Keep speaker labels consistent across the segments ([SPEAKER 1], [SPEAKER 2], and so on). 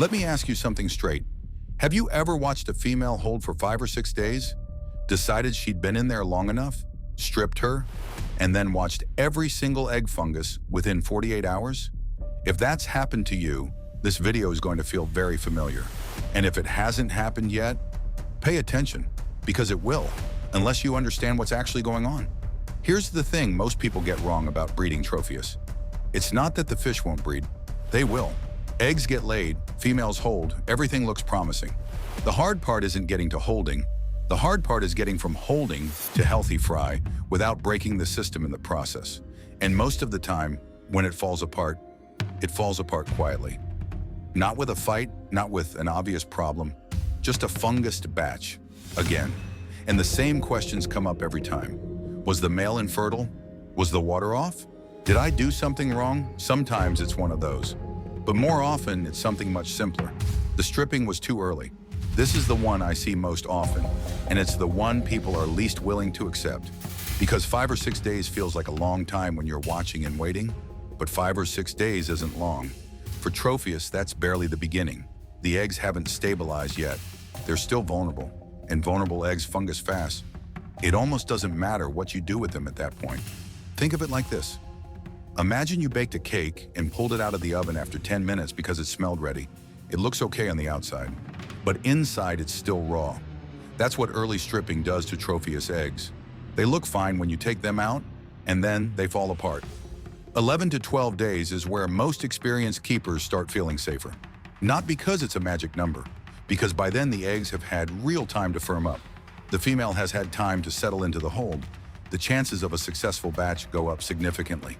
[SPEAKER 1] Let me ask you something straight. Have you ever watched a female hold for 5 or 6 days, decided she'd been in there long enough, stripped her, and then watched every single egg fungus within 48 hours? If that's happened to you, this video is going to feel very familiar. And if it hasn't happened yet, pay attention, because it will, unless you understand what's actually going on. Here's the thing most people get wrong about breeding Tropheus. It's not that the fish won't breed. They will. Eggs get laid, females hold, everything looks promising. The hard part isn't getting to holding. The hard part is getting from holding to healthy fry without breaking the system in the process. And most of the time, when it falls apart quietly. Not with a fight, not with an obvious problem, just a fungused batch, again. And the same questions come up every time. Was the male infertile? Was the water off? Did I do something wrong? Sometimes it's one of those. But more often, it's something much simpler. The stripping was too early. This is the one I see most often, and it's the one people are least willing to accept. Because 5 or 6 days feels like a long time when you're watching and waiting, but 5 or 6 days isn't long. For Tropheus, that's barely the beginning. The eggs haven't stabilized yet. They're still vulnerable, and vulnerable eggs fungus fast. It almost doesn't matter what you do with them at that point. Think of it like this. Imagine you baked a cake and pulled it out of the oven after 10 minutes because it smelled ready. It looks okay on the outside, but inside it's still raw. That's what early stripping does to Tropheus eggs. They look fine when you take them out, and then they fall apart. 11 to 12 days is where most experienced keepers start feeling safer. Not because it's a magic number, because by then the eggs have had real time to firm up. The female has had time to settle into the hold. The chances of a successful batch go up significantly.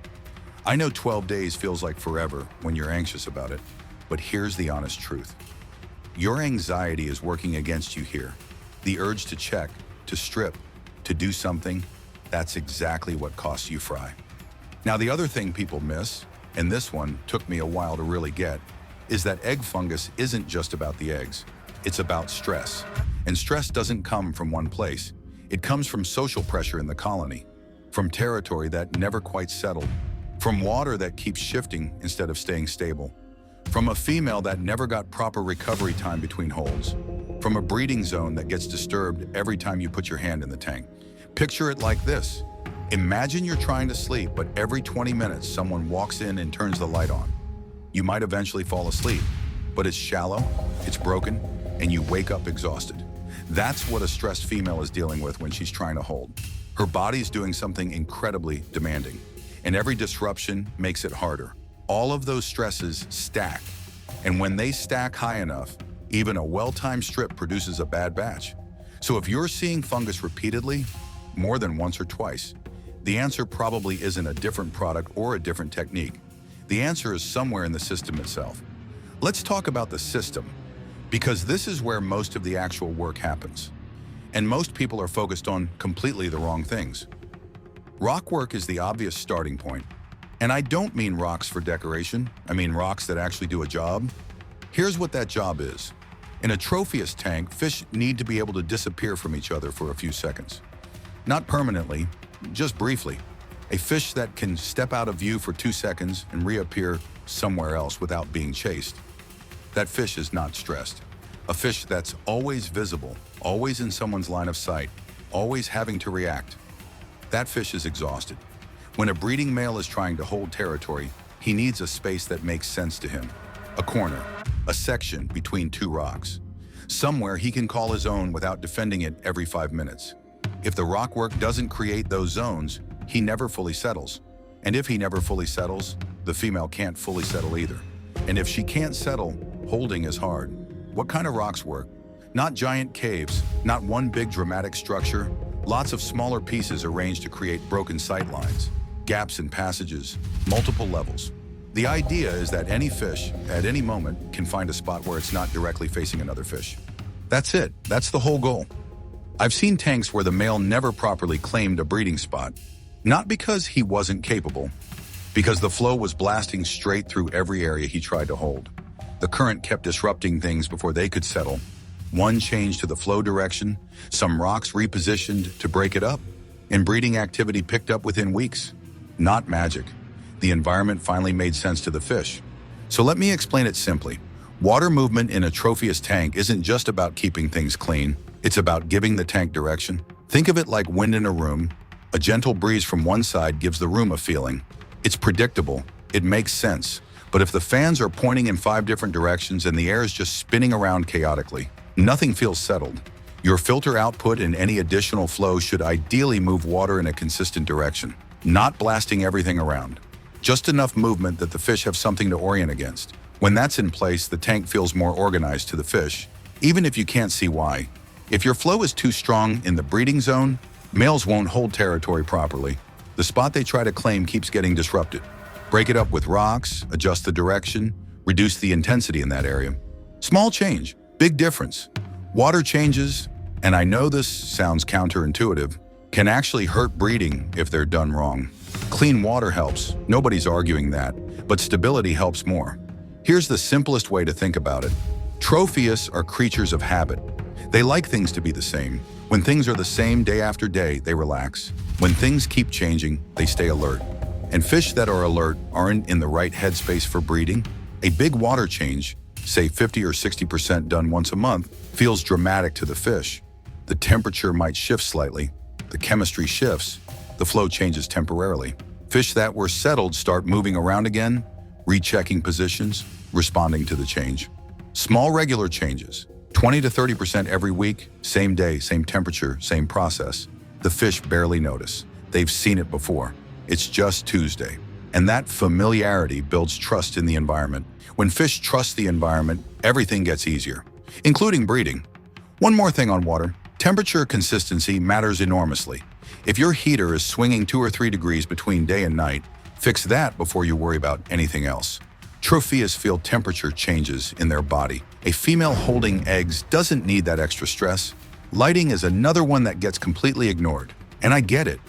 [SPEAKER 1] I know 12 days feels like forever when you're anxious about it, but here's the honest truth. Your anxiety is working against you here. The urge to check, to strip, to do something, that's exactly what costs you fry. Now, the other thing people miss, and this one took me a while to really get, is that egg fungus isn't just about the eggs. It's about stress. And stress doesn't come from one place. It comes from social pressure in the colony, from territory that never quite settled, from water that keeps shifting instead of staying stable, from a female that never got proper recovery time between holds, from a breeding zone that gets disturbed every time you put your hand in the tank. Picture it like this. Imagine you're trying to sleep, but every 20 minutes someone walks in and turns the light on. You might eventually fall asleep, but it's shallow, it's broken, and you wake up exhausted. That's what a stressed female is dealing with when she's trying to hold. Her body's doing something incredibly demanding, and every disruption makes it harder. All of those stresses stack, and when they stack high enough, even a well-timed strip produces a bad batch. So if you're seeing fungus repeatedly, more than once or twice, the answer probably isn't a different product or a different technique. The answer is somewhere in the system itself. Let's talk about the system, because this is where most of the actual work happens. And most people are focused on completely the wrong things. Rock work is the obvious starting point. And I don't mean rocks for decoration, I mean rocks that actually do a job. Here's what that job is. In a Tropheus tank, fish need to be able to disappear from each other for a few seconds. Not permanently, just briefly. A fish that can step out of view for 2 seconds and reappear somewhere else without being chased. That fish is not stressed. A fish that's always visible, always in someone's line of sight, always having to react. That fish is exhausted. When a breeding male is trying to hold territory, he needs a space that makes sense to him. A corner, a section between 2 rocks. Somewhere he can call his own without defending it every 5 minutes. If the rock work doesn't create those zones, he never fully settles. And if he never fully settles, the female can't fully settle either. And if she can't settle, holding is hard. What kind of rocks work? Not giant caves, not one big dramatic structure, lots of smaller pieces arranged to create broken sight lines, gaps in passages, multiple levels. The idea is that any fish, at any moment, can find a spot where it's not directly facing another fish. That's it. That's the whole goal. I've seen tanks where the male never properly claimed a breeding spot, not because he wasn't capable, because the flow was blasting straight through every area he tried to hold. The current kept disrupting things before they could settle. One change to the flow direction, some rocks repositioned to break it up, and breeding activity picked up within weeks. Not magic. The environment finally made sense to the fish. So let me explain it simply. Water movement in a Tropheus tank isn't just about keeping things clean, it's about giving the tank direction. Think of it like wind in a room. A gentle breeze from one side gives the room a feeling. It's predictable, it makes sense. But if the fans are pointing in 5 different directions and the air is just spinning around chaotically, nothing feels settled. Your filter output and any additional flow should ideally move water in a consistent direction, not blasting everything around. Just enough movement that the fish have something to orient against. When that's in place, the tank feels more organized to the fish, even if you can't see why. If your flow is too strong in the breeding zone, males won't hold territory properly. The spot they try to claim keeps getting disrupted. Break it up with rocks, adjust the direction, reduce the intensity in that area. Small change, big difference. Water changes, and I know this sounds counterintuitive, can actually hurt breeding if they're done wrong. Clean water helps, nobody's arguing that, but stability helps more. Here's the simplest way to think about it. Tropheus are creatures of habit. They like things to be the same. When things are the same day after day, they relax. When things keep changing, they stay alert. And fish that are alert aren't in the right headspace for breeding. A big water change, say 50 or 60% done once a month, feels dramatic to the fish. The temperature might shift slightly, the chemistry shifts, the flow changes temporarily. Fish that were settled start moving around again, rechecking positions, responding to the change. Small regular changes, 20 to 30% every week, same day, same temperature, same process. The fish barely notice. They've seen it before. It's just Tuesday. And that familiarity builds trust in the environment. When fish trust the environment, everything gets easier, including breeding. One more thing on water. Temperature consistency matters enormously. If your heater is swinging 2 or 3 degrees between day and night, fix that before you worry about anything else. Tropheus feel temperature changes in their body. A female holding eggs doesn't need that extra stress. Lighting is another one that gets completely ignored. And I get it.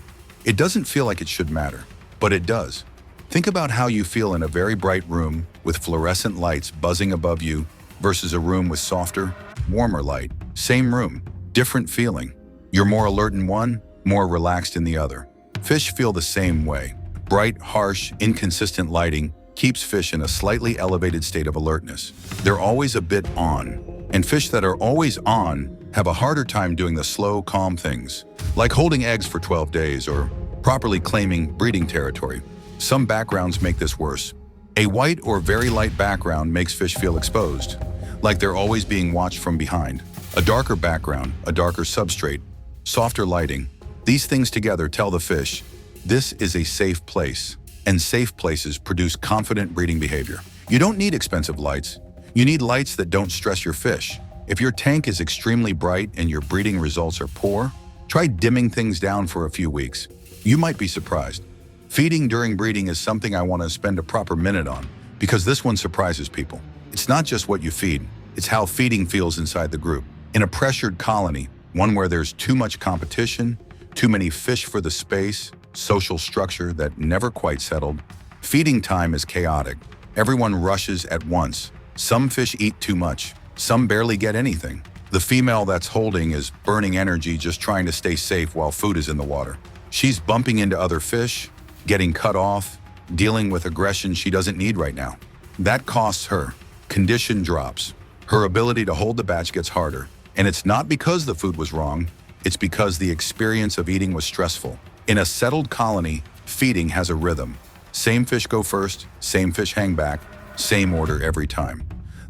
[SPEAKER 1] It doesn't feel like it should matter, but it does. Think about how you feel in a very bright room with fluorescent lights buzzing above you versus a room with softer, warmer light. Same room, different feeling. You're more alert in one, more relaxed in the other. Fish feel the same way. Bright, harsh, inconsistent lighting keeps fish in a slightly elevated state of alertness. They're always a bit on, and fish that are always on have a harder time doing the slow, calm things, like holding eggs for 12 days or properly claiming breeding territory. Some backgrounds make this worse. A white or very light background makes fish feel exposed, like they're always being watched from behind. A darker background, a darker substrate, softer lighting. These things together tell the fish, this is a safe place. And safe places produce confident breeding behavior. You don't need expensive lights. You need lights that don't stress your fish. If your tank is extremely bright and your breeding results are poor, try dimming things down for a few weeks. You might be surprised. Feeding during breeding is something I want to spend a proper minute on, because this one surprises people. It's not just what you feed, it's how feeding feels inside the group. In a pressured colony, one where there's too much competition, too many fish for the space, social structure that never quite settled, feeding time is chaotic. Everyone rushes at once. Some fish eat too much. Some barely get anything. The female that's holding is burning energy just trying to stay safe while food is in the water. She's bumping into other fish, getting cut off, dealing with aggression she doesn't need right now. That costs her. Condition drops. Her ability to hold the batch gets harder. And it's not because the food was wrong, it's because the experience of eating was stressful. In a settled colony, feeding has a rhythm. Same fish go first, same fish hang back, same order every time.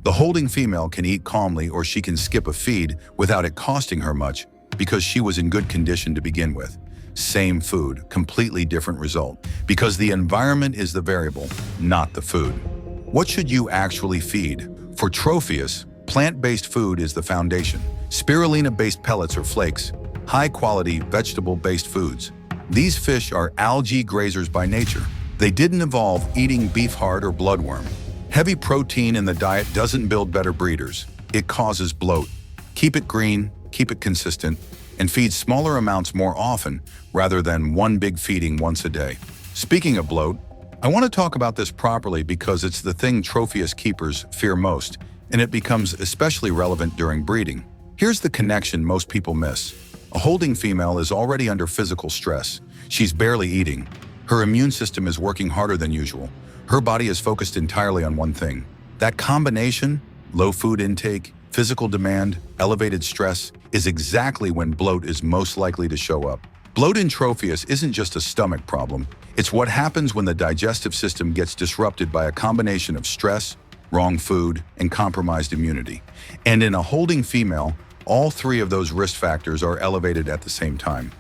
[SPEAKER 1] The holding female can eat calmly or she can skip a feed without it costing her much because she was in good condition to begin with. Same food, completely different result, because the environment is the variable, not the food. What should you actually feed? For Tropheus, plant-based food is the foundation. Spirulina-based pellets or flakes, high-quality vegetable-based foods. These fish are algae grazers by nature. They didn't evolve eating beef heart or bloodworm. Heavy protein in the diet doesn't build better breeders. It causes bloat. Keep it green, keep it consistent, and feed smaller amounts more often rather than one big feeding once a day. Speaking of bloat, I want to talk about this properly because it's the thing Tropheus keepers fear most, and it becomes especially relevant during breeding. Here's the connection most people miss. A holding female is already under physical stress. She's barely eating. Her immune system is working harder than usual. Her body is focused entirely on one thing. That combination, low food intake, physical demand, elevated stress is exactly when bloat is most likely to show up. Bloat in Tropheus isn't just a stomach problem. It's what happens when the digestive system gets disrupted by a combination of stress, wrong food, and compromised immunity. And in a holding female, all three of those risk factors are elevated at the same time.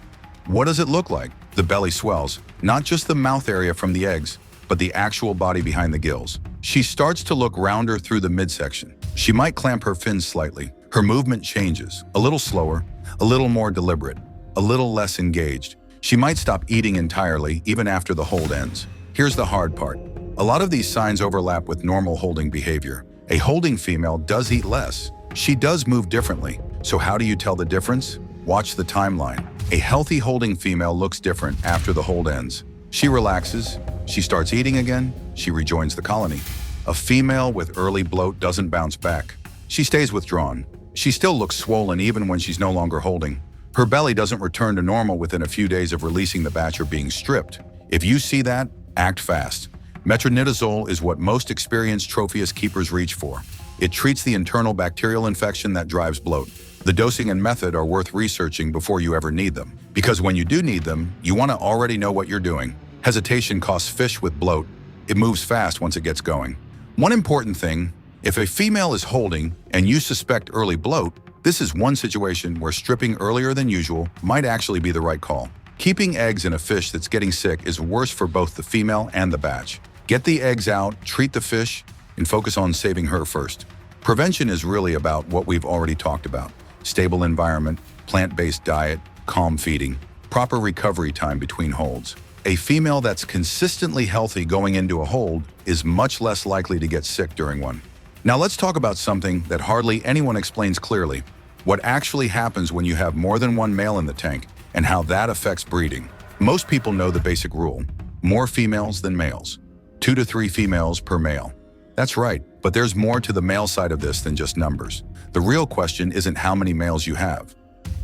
[SPEAKER 1] What does it look like? The belly swells, not just the mouth area from the eggs, but the actual body behind the gills. She starts to look rounder through the midsection. She might clamp her fins slightly. Her movement changes, a little slower, a little more deliberate, a little less engaged. She might stop eating entirely, even after the hold ends. Here's the hard part. A lot of these signs overlap with normal holding behavior. A holding female does eat less. She does move differently. So how do you tell the difference? Watch the timeline. A healthy holding female looks different after the hold ends. She relaxes, she starts eating again, she rejoins the colony. A female with early bloat doesn't bounce back. She stays withdrawn. She still looks swollen even when she's no longer holding. Her belly doesn't return to normal within a few days of releasing the batch or being stripped. If you see that, act fast. Metronidazole is what most experienced Tropheus keepers reach for. It treats the internal bacterial infection that drives bloat. The dosing and method are worth researching before you ever need them. Because when you do need them, you want to already know what you're doing. Hesitation costs fish with bloat. It moves fast once it gets going. One important thing, if a female is holding and you suspect early bloat, this is one situation where stripping earlier than usual might actually be the right call. Keeping eggs in a fish that's getting sick is worse for both the female and the batch. Get the eggs out, treat the fish, and focus on saving her first. Prevention is really about what we've already talked about. Stable environment, plant-based diet, calm feeding, proper recovery time between holds. A female that's consistently healthy going into a hold is much less likely to get sick during one. Now let's talk about something that hardly anyone explains clearly. What actually happens when you have more than one male in the tank and how that affects breeding. Most people know the basic rule: more females than males. 2 to 3 females per male. That's right, but there's more to the male side of this than just numbers. The real question isn't how many males you have.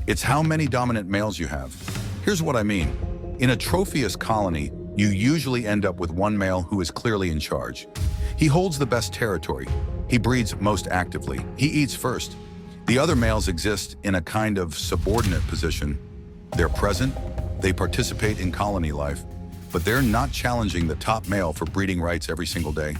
[SPEAKER 1] It's how many dominant males you have. Here's what I mean. In a Tropheus colony, you usually end up with one male who is clearly in charge. He holds the best territory. He breeds most actively. He eats first. The other males exist in a kind of subordinate position. They're present, they participate in colony life, but they're not challenging the top male for breeding rights every single day.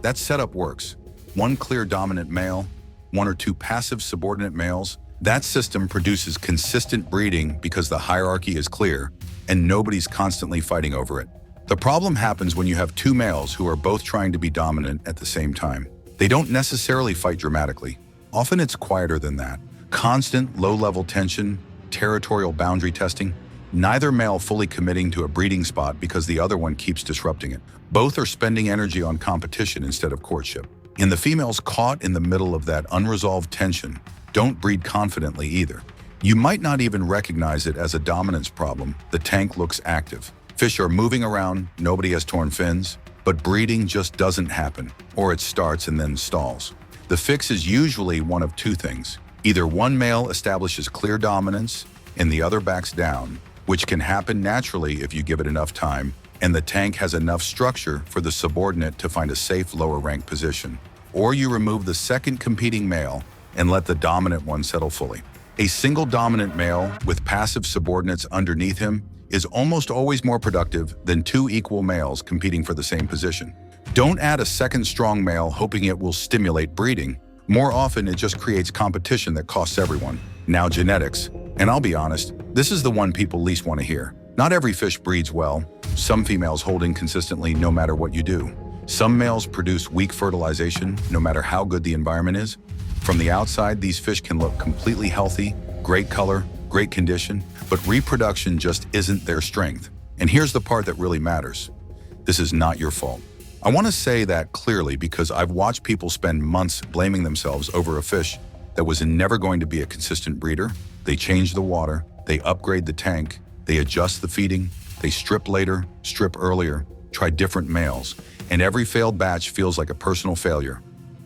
[SPEAKER 1] That setup works. One clear dominant male, 1 or 2 passive subordinate males. That system produces consistent breeding because the hierarchy is clear and nobody's constantly fighting over it. The problem happens when you have 2 males who are both trying to be dominant at the same time. They don't necessarily fight dramatically. Often it's quieter than that. Constant low-level tension, territorial boundary testing, neither male fully committing to a breeding spot because the other one keeps disrupting it. Both are spending energy on competition instead of courtship. And the females caught in the middle of that unresolved tension don't breed confidently either. You might not even recognize it as a dominance problem. The tank looks active. Fish are moving around, nobody has torn fins, but breeding just doesn't happen, or it starts and then stalls. The fix is usually one of 2 things. Either one male establishes clear dominance and the other backs down, which can happen naturally if you give it enough time, and the tank has enough structure for the subordinate to find a safe lower rank position. Or you remove the second competing male and let the dominant one settle fully. A single dominant male with passive subordinates underneath him is almost always more productive than 2 equal males competing for the same position. Don't add a second strong male hoping it will stimulate breeding. More often, it just creates competition that costs everyone. Now genetics. And I'll be honest, this is the one people least want to hear. Not every fish breeds well. Some females hold inconsistently no matter what you do. Some males produce weak fertilization no matter how good the environment is. From the outside, these fish can look completely healthy, great color, great condition, but reproduction just isn't their strength. And here's the part that really matters. This is not your fault. I want to say that clearly because I've watched people spend months blaming themselves over a fish that was never going to be a consistent breeder. They change the water, they upgrade the tank, they adjust the feeding, they strip later, strip earlier, try different males, and every failed batch feels like a personal failure.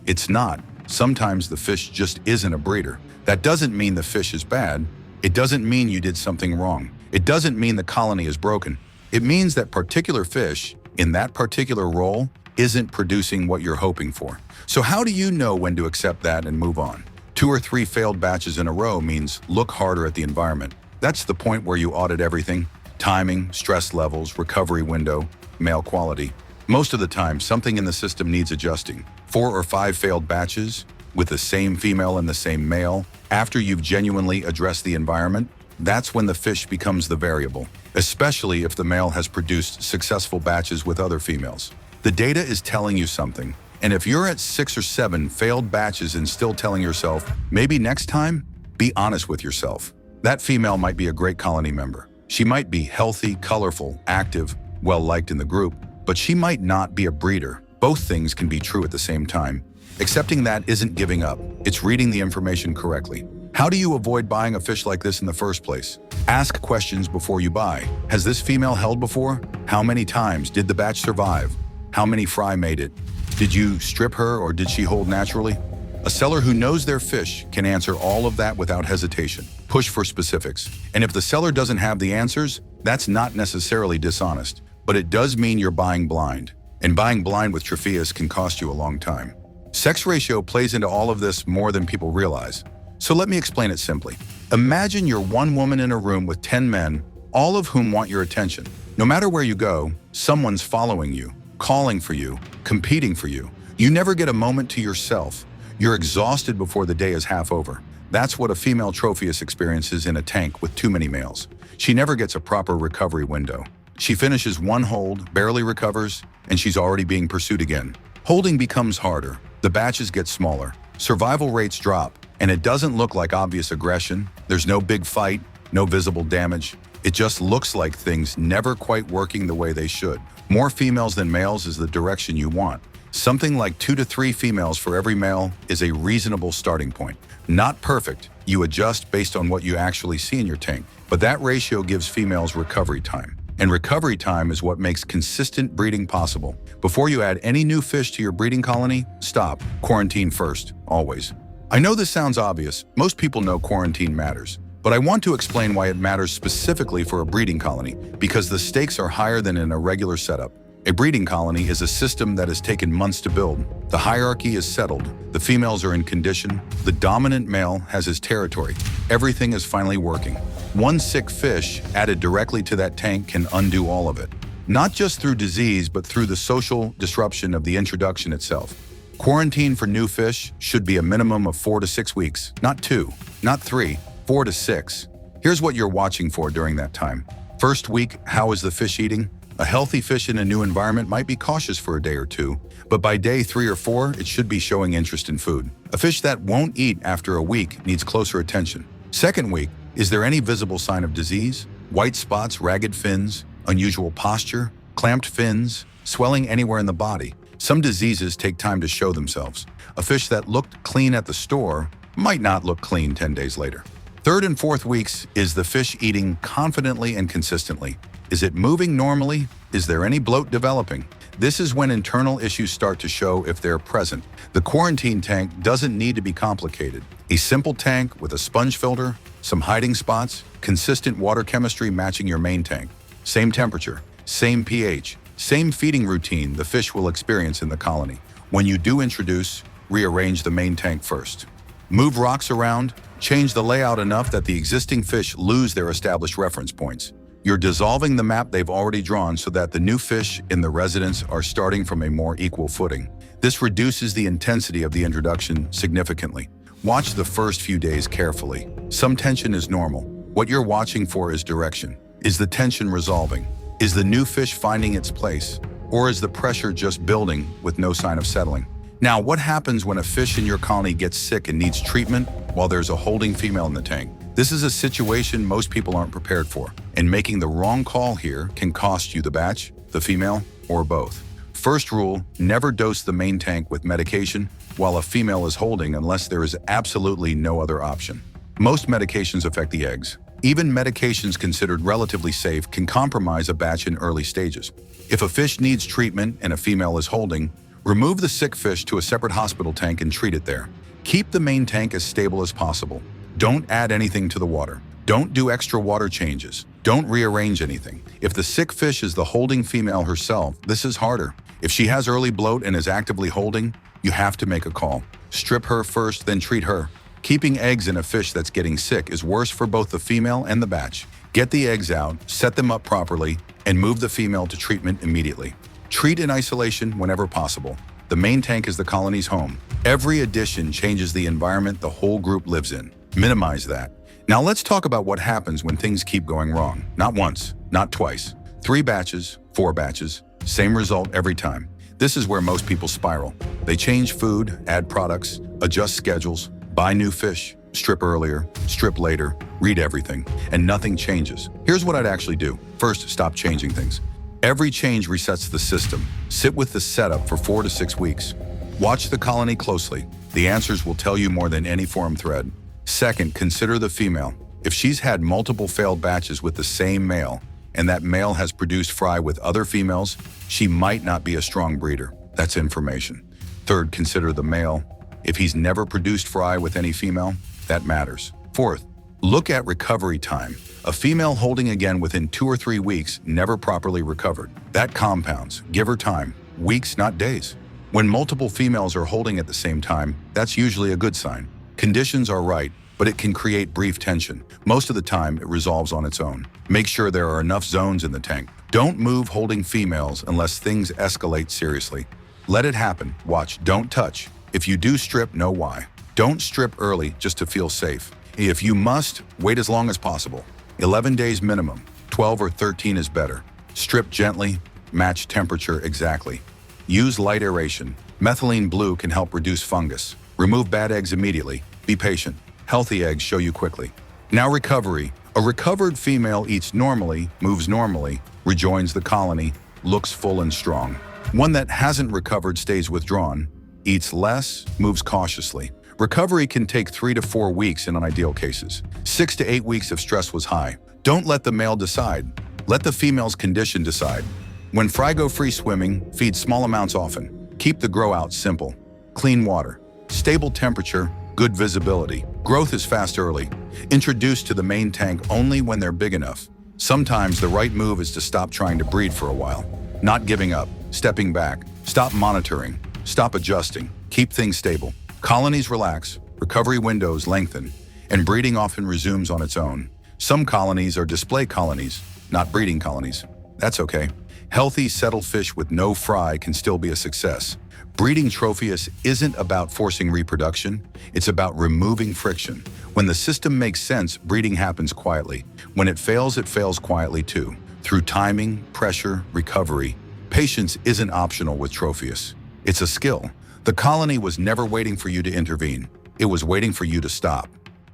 [SPEAKER 1] It's not. Sometimes the fish just isn't a breeder. That doesn't mean the fish is bad. It doesn't mean you did something wrong. It doesn't mean the colony is broken. It means that particular fish, in that particular role, isn't producing what you're hoping for. So how do you know when to accept that and move on? 2 or 3 failed batches in a row means look harder at the environment. That's the point where you audit everything: timing, stress levels, recovery window, male quality. Most of the time, something in the system needs adjusting. 4 or 5 failed batches with the same female and the same male, after you've genuinely addressed the environment, that's when the fish becomes the variable, especially if the male has produced successful batches with other females. The data is telling you something, and if you're at 6 or 7 failed batches and still telling yourself, maybe next time, be honest with yourself. That female might be a great colony member. She might be healthy, colorful, active, well-liked in the group, but she might not be a breeder. Both things can be true at the same time. Accepting that isn't giving up, it's reading the information correctly. How do you avoid buying a fish like this in the first place? Ask questions before you buy. Has this female held before? How many times? Did the batch survive? How many fry made it? Did you strip her or did she hold naturally? A seller who knows their fish can answer all of that without hesitation. Push for specifics. And if the seller doesn't have the answers, that's not necessarily dishonest, but it does mean you're buying blind. And buying blind with Tropheus can cost you a long time. Sex ratio plays into all of this more than people realize. So let me explain it simply. Imagine you're one woman in a room with 10 men, all of whom want your attention. No matter where you go, someone's following you, calling for you, competing for you. You never get a moment to yourself. You're exhausted before the day is half over. That's what a female Tropheus experiences in a tank with too many males. She never gets a proper recovery window. She finishes one hold, barely recovers, and she's already being pursued again. Holding becomes harder. The batches get smaller. Survival rates drop, and it doesn't look like obvious aggression. There's no big fight, no visible damage. It just looks like things never quite working the way they should. More females than males is the direction you want. Something like 2 to 3 females for every male is a reasonable starting point. Not perfect, you adjust based on what you actually see in your tank, but that ratio gives females recovery time. And recovery time is what makes consistent breeding possible. Before you add any new fish to your breeding colony, stop. Quarantine first, always. I know this sounds obvious. Most people know quarantine matters. But I want to explain why it matters specifically for a breeding colony, because the stakes are higher than in a regular setup. A breeding colony is a system that has taken months to build. The hierarchy is settled. The females are in condition. The dominant male has his territory. Everything is finally working. One sick fish added directly to that tank can undo all of it. Not just through disease, but through the social disruption of the introduction itself. Quarantine for new fish should be a minimum of 4 to 6 weeks. Not 2, not 3, 4 to 6. Here's what you're watching for during that time. First week, how is the fish eating? A healthy fish in a new environment might be cautious for a day or 2, but by day 3 or 4, it should be showing interest in food. A fish that won't eat after a week needs closer attention. Second week, is there any visible sign of disease? White spots, ragged fins, unusual posture, clamped fins, swelling anywhere in the body. Some diseases take time to show themselves. A fish that looked clean at the store might not look clean 10 days later. Third and fourth weeks, is the fish eating confidently and consistently? Is it moving normally? Is there any bloat developing? This is when internal issues start to show if they're present. The quarantine tank doesn't need to be complicated. A simple tank with a sponge filter, some hiding spots, consistent water chemistry matching your main tank. Same temperature, same pH, same feeding routine the fish will experience in the colony. When you do introduce, rearrange the main tank first. Move rocks around, change the layout enough that the existing fish lose their established reference points. You're dissolving the map they've already drawn so that the new fish in the residence are starting from a more equal footing. This reduces the intensity of the introduction significantly. Watch the first few days carefully. Some tension is normal. What you're watching for is direction. Is the tension resolving? Is the new fish finding its place? Or is the pressure just building with no sign of settling? Now, what happens when a fish in your colony gets sick and needs treatment while there's a holding female in the tank? This is a situation most people aren't prepared for, and making the wrong call here can cost you the batch, the female, or both. First rule, never dose the main tank with medication while a female is holding unless there is absolutely no other option. Most medications affect the eggs. Even medications considered relatively safe can compromise a batch in early stages. If a fish needs treatment and a female is holding, remove the sick fish to a separate hospital tank and treat it there. Keep the main tank as stable as possible. Don't add anything to the water. Don't do extra water changes. Don't rearrange anything. If the sick fish is the holding female herself, this is harder. If she has early bloat and is actively holding, you have to make a call. Strip her first, then treat her. Keeping eggs in a fish that's getting sick is worse for both the female and the batch. Get the eggs out, set them up properly, and move the female to treatment immediately. Treat in isolation whenever possible. The main tank is the colony's home. Every addition changes the environment the whole group lives in. Minimize that. Now let's talk about what happens when things keep going wrong. Not once, not twice. 3 batches, 4 batches, same result every time. This is where most people spiral. They change food, add products, adjust schedules, buy new fish, strip earlier, strip later, read everything, and nothing changes. Here's what I'd actually do. First, stop changing things. Every change resets the system. Sit with the setup for 4 to 6 weeks. Watch the colony closely. The answers will tell you more than any forum thread. Second, consider the female. If she's had multiple failed batches with the same male, and that male has produced fry with other females, she might not be a strong breeder. That's information. Third, consider the male. If he's never produced fry with any female, that matters. Fourth, look at recovery time. A female holding again within 2 or 3 weeks never properly recovered. That compounds. Give her time. Weeks, not days. When multiple females are holding at the same time, that's usually a good sign. Conditions are right, but it can create brief tension. Most of the time, it resolves on its own. Make sure there are enough zones in the tank. Don't move holding females unless things escalate seriously. Let it happen. Watch. Don't touch. If you do strip, know why. Don't strip early just to feel safe. If you must, wait as long as possible. 11 days minimum. 12 or 13 is better. Strip gently. Match temperature exactly. Use light aeration. Methylene blue can help reduce fungus. Remove bad eggs immediately. Be patient. Healthy eggs show you quickly. Now recovery. A recovered female eats normally, moves normally, rejoins the colony, looks full and strong. One that hasn't recovered stays withdrawn, eats less, moves cautiously. Recovery can take 3 to 4 weeks in ideal cases. 6 to 8 weeks if stress was high. Don't let the male decide. Let the female's condition decide. When fry go free swimming, feed small amounts often. Keep the grow out simple. Clean water. Stable temperature. Good visibility. Growth is fast early. Introduce to the main tank only when they're big enough. Sometimes the right move is to stop trying to breed for a while. Not giving up. Stepping back. Stop monitoring. Stop adjusting. Keep things stable. Colonies relax. Recovery windows lengthen. And breeding often resumes on its own. Some colonies are display colonies, not breeding colonies. That's okay. Healthy, settled fish with no fry can still be a success. Breeding Tropheus isn't about forcing reproduction, it's about removing friction. When the system makes sense, breeding happens quietly. When it fails quietly too. Through timing, pressure, recovery. Patience isn't optional with Tropheus. It's a skill. The colony was never waiting for you to intervene. It was waiting for you to stop.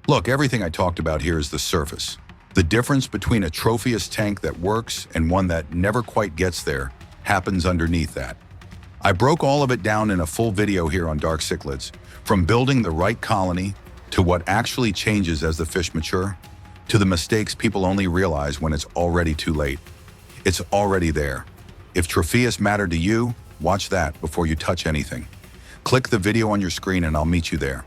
[SPEAKER 1] Look, everything I talked about here is the surface. The difference between a Tropheus tank that works and one that never quite gets there happens underneath that. I broke all of it down in a full video here on dark cichlids, from building the right colony to what actually changes as the fish mature, to the mistakes people only realize when it's already too late. It's already there. If Tropheus mattered to you, watch that before you touch anything. Click the video on your screen and I'll meet you there.